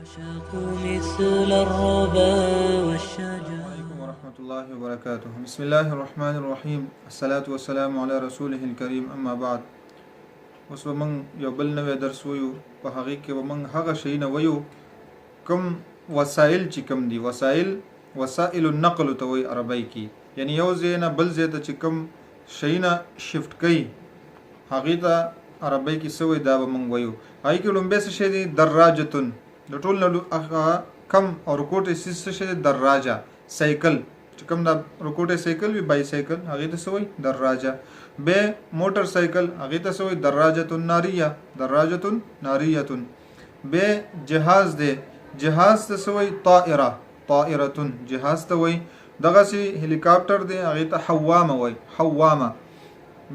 مثل الربا والشجر. عليكم ورحمة الله وبركاته. بسم الله الرحمن الرحيم. الصلاة والسلام على رسوله الكريم. أما بعد. اوس ومن یو بل نوی درس ویو په هغه کې ومن هغه شی نه ویو کوم وسایل چې کوم دي وسائل النقل ته وی عربی کې یعنی یو ځای نه بل ځای ته چې کوم شی نه شفت کوي هغه ته عربی کې سوې دا به مونږ ویو هغه کې لومبه څه شی دي دراجتون د ټول نه کم او رکوټ څه شی دي دراجه سایکل چې کوم دا رکوټ سایکل وی بایسایکل هغه ته سوې دراجه به موټر سایکل هغه ته سوې دراجه ناریه به جهاز دی جهاز ته سوې طائره جهاز ته وای دغه سي هلیکاپټر دی هغه ته حوامه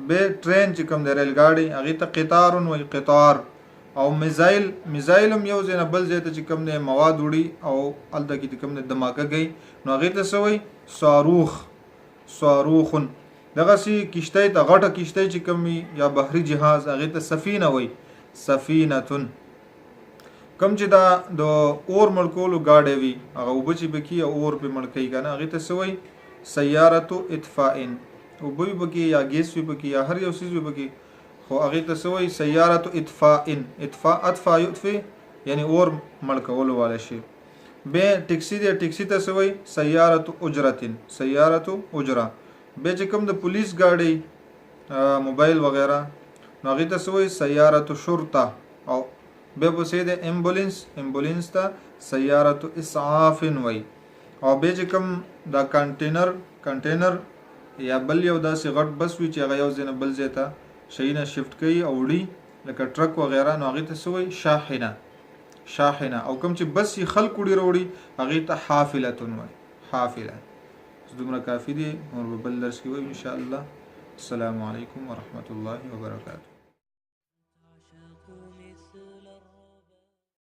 به ټرین چې کوم دی ریل ګاډي هغه ته قطار وای قطار او میزایلم یو ځنه بل ځای ته چې کوم دی مواد وړي او الته کې کوم دی دماغه گئی نو هغه ته سوې صاروخ دغه سي کشته ته غټه کشته چې کومي یا بحري جهاز هغه ته سفینه وای سفینتون کم چې دا د اور ملکولو گاډي وي هغه وبچي بکی اور په ملکي کنه هغه ته سوې سیاره اطفاء او به بکی یا ګیس وي بکی یا هر یو شی وي بکی خو هغه ته سوې سیاره اطفاء يطفئ یعنی اور ملکولو والا شي به ټیکسي ته سوې سیاره اجره به چې کوم د پولیس گاډي موبایل وغیرہ نو هغه ته سوې سیاره شرطه او به پسې د امبولانس ته سیاره اسعاف وای او به چې کوم دا کنټینر یا بل یو داسې غټ بس وی چې هغه یو ځنه بل ځای ته شینه شفت کوي او وړي لکه ټرک وغیرہ نو هغه ته سوې شاحنه او کوم چې بس خلک وړي وروړي هغه ته حافله دومره کافی دی اور بل درس کې وای ان شاء الله. السلام علیکم ورحمت الله وبرکاته.